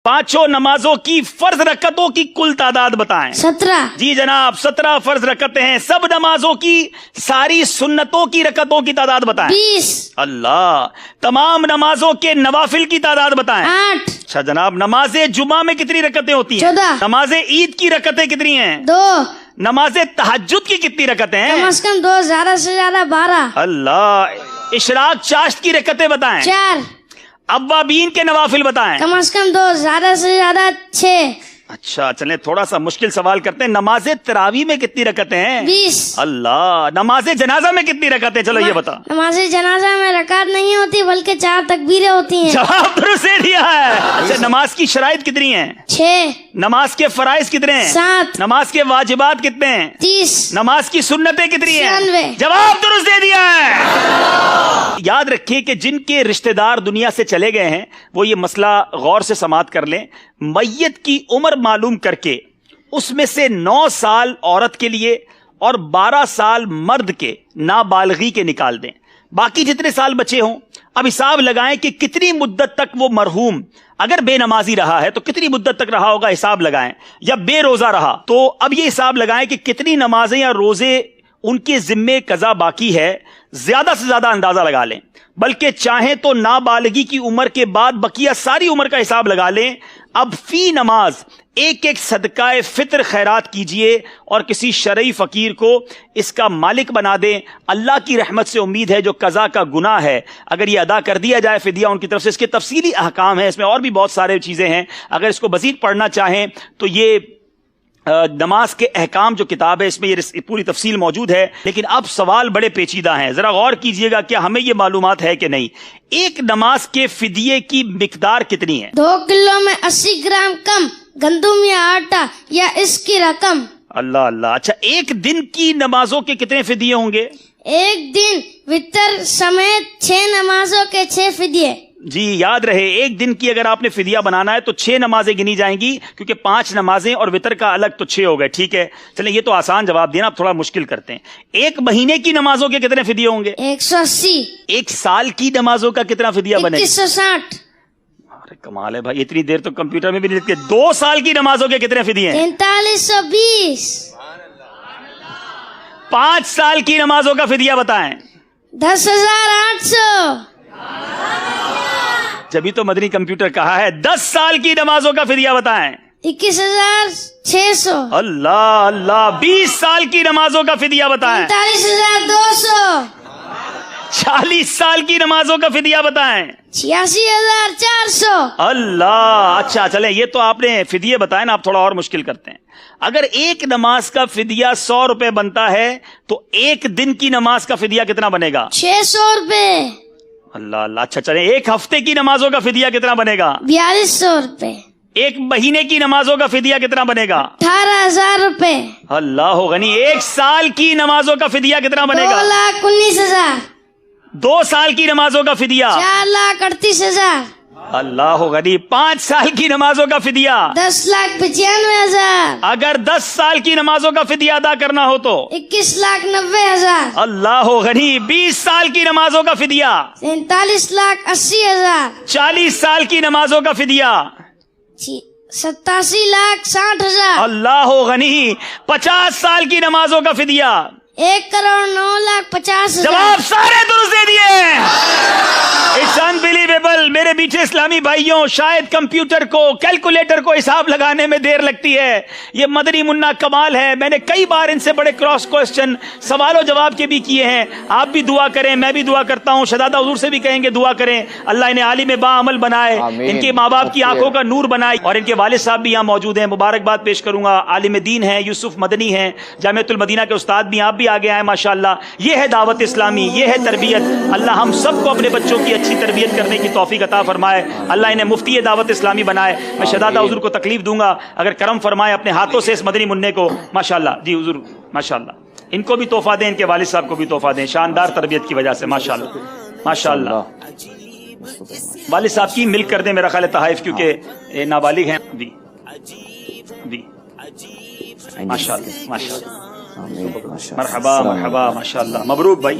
पांचों नमाजों की फर्ज रकतों की कुल तादाद बताएं। 17। जी जनाब, 17 फर्ज रकतें हैं। सब नमाजों की सारी सुन्नतों की रकतों की तादाद बताएं। 20। अल्लाह। तमाम नमाजों के नवाफिल की तादाद बताएं। 8। अच्छा जनाब, नमाजे जुमा में कितनी रकतें होती हैं? 14। नमाजे ईद की रकतें कितनी हैं? 2। नमाजे तहज्जुद की कितनी रकतें कम हैं? से कम 2, ज्यादा से ज्यादा 12। अल्लाह। इशराक चाश्त की रकतें बताएं। 4। अव्वाबीन के नवाफिल बताएं। कम से कम 2, ज्यादा से ज्यादा 6। अच्छा चलें, थोड़ा सा मुश्किल सवाल करते हैं। नमाजे तरावी में कितनी रकतें हैं? 20। अल्लाह। नमाजे जनाजा में कितनी रकतें? चलो ये बता। नमाज जनाजा में रकात नहीं होती बल्कि 4 तकबीरें होती हैं। जवाब दुरुस्त दे दिया है। अच्छा, नमाज की शराइत कितनी हैं? 6। नमाज के फराइज कितने हैं? 7। नमाज के वाजिबात कितने हैं? 30। नमाज की सुन्नतें कितनी हैं? 96। जवाब दुरुस्त दे दिया है। याद रखिए कि जिनके रिश्तेदार दुनिया से चले गए हैं वो ये मसला गौर से समाअत कर लें। मैयत की उम्र मालूम करके उसमें से 9 साल औरत के लिए और 12 साल मर्द के नाबालगी के निकाल दें। बाकी जितने साल बचे हों अब हिसाब लगाएं कि कितनी मुद्दत तक वो मरहूम अगर बेनमाजी रहा है तो कितनी मुद्दत तक रहा होगा, हिसाब लगाएं। या बेरोजा रहा तो अब ये हिसाब लगाएं कि कितनी नमाजें या रोजे उनके जिम्मे कज़ा बाकी है। ज्यादा से ज्यादा अंदाजा लगा लें, बल्कि चाहें तो नाबालगी की उम्र के बाद बकिया सारी उम्र का हिसाब लगा लें। अब फी नमाज एक एक सदकाए फित्र खैरात कीजिए और किसी शरई फकीर को इसका मालिक बना दें। अल्लाह की रहमत से उम्मीद है जो कज़ा का गुनाह है अगर ये अदा कर दिया जाए फिदिया उनकी तरफ से। इसके तफसीली अहकाम है, इसमें और भी बहुत सारे चीजें हैं। अगर इसको मजीद पढ़ना चाहें तो ये नमाज के अहकाम जो किताब है इसमें ये पूरी तफसील मौजूद है। लेकिन अब सवाल बड़े पेचीदा हैं, जरा गौर कीजिएगा, क्या हमें ये मालूमात है कि नहीं। एक नमाज के फिदिये की मिकदार कितनी है? 2 किलो में 80 ग्राम कम गंदुम या आटा या इसकी रकम। अल्लाह अल्लाह। अच्छा, एक दिन की नमाजों के कितने फिदिये होंगे? एक दिन वितर समेत 6 नमाजों के 6 फिदिये। जी याद रहे, एक दिन की अगर आपने फिदिया बनाना है तो 6 नमाजें गिनी जाएंगी, क्योंकि 5 नमाजें और वितर का अलग तो 6 हो गए। ठीक है, चलें ये तो आसान जवाब दिया ना, अब थोड़ा मुश्किल करते हैं। एक महीने की नमाजों के कितने फिदिये होंगे? 180। एक साल की नमाजों का कितना फिदिया बनेगा? 2160। अरे कमाल है भाई, इतनी देर तो कंप्यूटर में भी नहीं लिखते। 2 साल की नमाजों के कितने फिदिये हैं? 4320। 5 साल की नमाजों का फिदिया बताएं। 10,800। जब तो मदनी कंप्यूटर कहा है। 10 साल की नमाजों का फिदिया बताएं। 21,600। अल्लाह अल्लाह। 20 साल की नमाजों का फिदिया बताएं। 45,200। 40 साल की नमाजों का फिदिया बताएं। 86,400। अल्लाह। अच्छा चले, ये तो आपने फिदिये बताए ना, आप थोड़ा और मुश्किल करते हैं। अगर एक नमाज का फिदिया 100 रुपए बनता है तो एक दिन की नमाज का फिदिया कितना बनेगा? 600 रुपए। अल्लाह अल्लाह। अच्छा चले, एक हफ्ते की नमाजों का फिदिया कितना बनेगा? 4200 रुपए। एक महीने की नमाजों का फिदिया कितना बनेगा? 18,000 रुपए। अल्लाह गनी। एक साल की नमाजों का फिदिया कितना बनेगा? 2,19,000। 2 साल की नमाजों का फिदिया? 4,38,000। अल्लाह गनी। 5 साल की नमाजों का फिदिया? 10,95,000। अगर 10 साल की नमाजों का फिदिया अदा करना हो तो? 21,90,000। अल्लाह गनी। 20 साल की नमाजों का फिदिया? 43,80,000। 40 साल की नमाजों का फिदिया? 87,60,000। अल्लाह गनी। 50 साल की नमाजों का फिदिया? 1,09,50,000। जवाब सारे दुरुस्त दे दिए। It's unbelievable. मेरे मीठे इस्लामी भाइयों, शायद कंप्यूटर को, कैलकुलेटर को हिसाब लगाने में देर लगती है, ये मदनी मुन्ना कमाल है। मैंने कई बार इनसे बड़े क्रॉस क्वेश्चन सवालों जवाब के भी किए हैं। आप भी दुआ करें, मैं भी दुआ करता हूँ, शहजादा हुजूर से भी कहेंगे दुआ करें, अल्लाह इन्हें आलिम बाअमल बनाए, इनके माँ बाप की आंखों का नूर बनाए। और इनके वालिद साहब भी यहाँ मौजूद हैं, मुबारकबाद पेश करूंगा। आलिम दीन है, यूसुफ मदनी हैं, जामियतुल मदीना के उस्ताद भी, आप भी आगे आए माशाअल्लाह। ये है दावत इस्लामी, ये है तरबियत। अल्लाह हम सबको अपने बच्चों की अच्छी तरबियत करने की तौफीक अता फरमाए। अल्लाह इन्हें मुफ्ती दावत इस्लामी बनाए। मैं शहजादा हुजूर को तकलीफ दूंगा अगर करम फरमाए अपने हाथों से इस मदनी मुन्ने को। माशाअल्लाह जी हुजूर, माशाअल्लाह। इनको भी तोहफा दें, इनके वालिद साहब को भी तोहफा दें, शानदार तरबियत की वजह से। माशाअल्लाह माशाअल्लाह। वालिद साहब की मिल्क कर दें मेरा ख्याल है तहाइफ, क्योंकि नाबालिग हैं। जी जी माशाअल्लाह माशाअल्लाह। मरहबा मरहबा माशाअल्लाह। मबरूक भाई,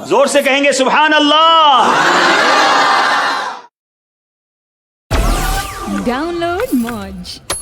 जोर से कहेंगे सुभान अल्लाह। Download Moj.